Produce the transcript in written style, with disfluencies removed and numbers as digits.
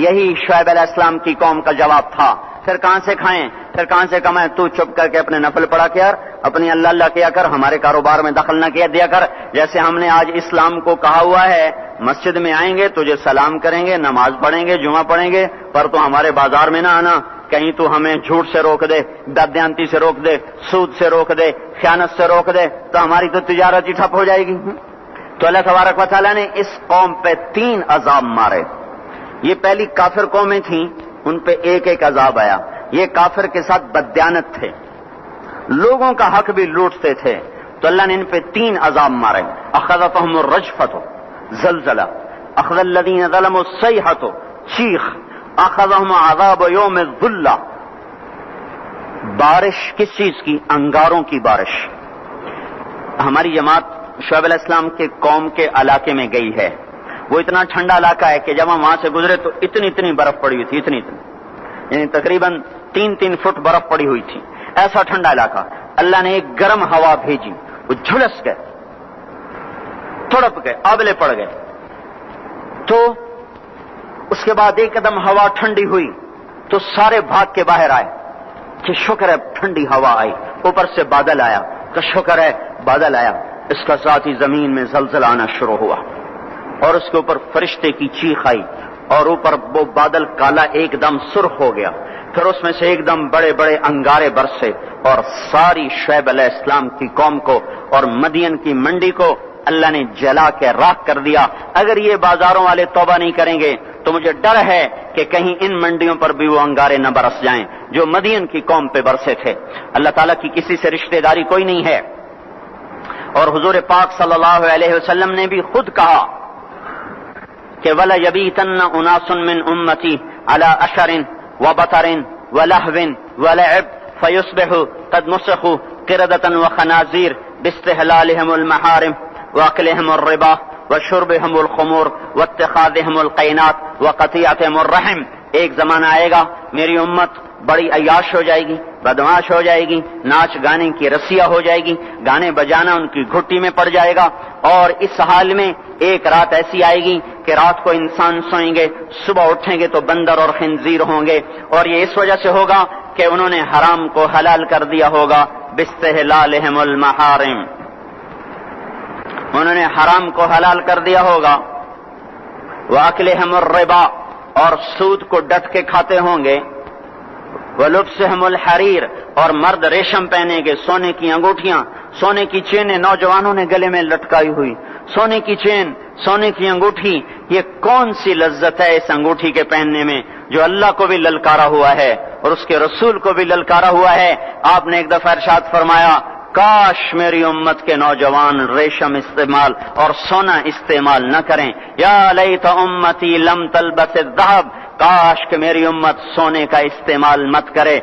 یہی شعیب علیہ السلام کی قوم کا جواب تھا. پھر کہاں سے کھائیں, پھر کہاں سے کمائیں؟ تو چپ کر کے اپنے نفل پڑھا کر, اپنی اللہ اللہ کیا کر, ہمارے کاروبار میں دخل نہ کیا دیا کر. جیسے ہم نے آج اسلام کو کہا ہوا ہے, مسجد میں آئیں گے تجھے سلام کریں گے, نماز پڑھیں گے, جمعہ پڑھیں گے, پر تو ہمارے بازار میں نہ آنا, کہیں تو ہمیں جھوٹ سے روک دے, بددیانتی سے روک دے, سود سے روک دے, خیانت سے روک دے, تو ہماری تو تجارت ہی ٹھپ ہو جائے گی. تو اللہ تبارک و تعالیٰ نے اس قوم پہ 3 عذاب مارے. یہ پہلی کافر قومیں تھیں, ان پہ ایک ایک عذاب آیا. یہ کافر کے ساتھ بددیانت تھے, لوگوں کا حق بھی لوٹتے تھے, تو اللہ نے ان پہ 3 عذاب مارے. اخذتهم الرجفۃ, زلزلہ, اخذ الذین ظلموا الصیحۃ, چیخ, اخذهم عذاب یوم الذلہ, بارش کس چیز کی؟ انگاروں کی بارش. ہماری جماعت شعیب علیہ السلام کے قوم کے علاقے میں گئی ہے. وہ اتنا ٹھنڈا علاقہ ہے کہ جب ہم وہاں سے گزرے تو اتنی برف پڑی ہوئی تھی, اتنی یعنی تقریباً 3 فٹ برف پڑی ہوئی تھی. ایسا ٹھنڈا علاقہ. اللہ نے ایک گرم ہوا بھیجی, وہ جھلس گئے, تڑپ گئے, آبلے پڑ گئے. تو اس کے بعد ایک قدم ہوا ٹھنڈی ہوئی تو سارے بھاگ کے باہر آئے کہ شکر ہے ٹھنڈی ہوا آئی. اوپر سے بادل آیا کہ شکر ہے بادل آیا. اس کا ساتھ ہی زمین میں زلزلہ آنا شروع ہوا, اور اس کے اوپر فرشتے کی چیخ آئی, اور اوپر وہ بادل کالا ایک دم سرخ ہو گیا. پھر اس میں سے ایک دم بڑے بڑے انگارے برسے, اور ساری شعیب علیہ السلام کی قوم کو اور مدین کی منڈی کو اللہ نے جلا کے راکھ کر دیا. اگر یہ بازاروں والے توبہ نہیں کریں گے تو مجھے ڈر ہے کہ کہیں ان منڈیوں پر بھی وہ انگارے نہ برس جائیں جو مدین کی قوم پہ برسے تھے. اللہ تعالیٰ کی کسی سے رشتہ داری کوئی نہیں ہے. اور حضور پاک صلی اللہ علیہ وسلم نے بھی خود کہا کہ وَلَا يَبِيتَنَّ أُنَاسٌ مِّنْ أُمَّتِي عَلَىٰ أَشَرٍ وَبَطَرٍ وَلَهْوٍ وَلَعِبٍ فَيُصْبِحُوا قَدْ مُسِخُوا قِرَدَةً وَخَنَازِيرَ بِاسْتِحْلَالِهِمُ الْمَحَارِمِ وَأَكْلِهِمُ الرِّبَا وَشُرْبِهِمُ الْخُمُورِ وَاتِّخَاذِهِمُ الْقَيْنَاتِ وَقَطِيعَتِهِمُ الرَّحِمِ. ایک زمانہ آئے گا میری امت بڑی عیاش ہو جائے گی, بدمعاش ہو جائے گی, ناچ گانے کی رسیا ہو جائے گی, گانے بجانا ان کی گھٹی میں پڑ جائے گا. اور اس حال میں ایک رات ایسی آئے گی کہ رات کو انسان سوئیں گے, صبح اٹھیں گے تو بندر اور خنزیر ہوں گے. اور یہ اس وجہ سے ہوگا کہ انہوں نے حرام کو حلال کر دیا ہوگا. باستحلالہم المحارم, انہوں نے حرام کو حلال کر دیا ہوگا. وَأَكْلِهِمُ الرِّبَا, اور سود کو ڈٹ کے کھاتے ہوں گے. وَلُبْسِهِمُ الْحَرِيرَ, اور مرد ریشم پہنے گے, سونے کی انگوٹھیاں, سونے کی چینیں نوجوانوں نے گلے میں لٹکائی ہوئی. سونے کی چین, سونے کی انگوٹھی, یہ کون سی لذت ہے اس انگوٹھی کے پہننے میں جو اللہ کو بھی للکارا ہوا ہے اور اس کے رسول کو بھی للکارا ہوا ہے. آپ نے ایک دفعہ ارشاد فرمایا, کاش میری امت کے نوجوان ریشم استعمال اور سونا استعمال نہ کریں. یا لیت امتی لم تلبس الذهب, کاش کہ میری امت سونے کا استعمال مت کرے.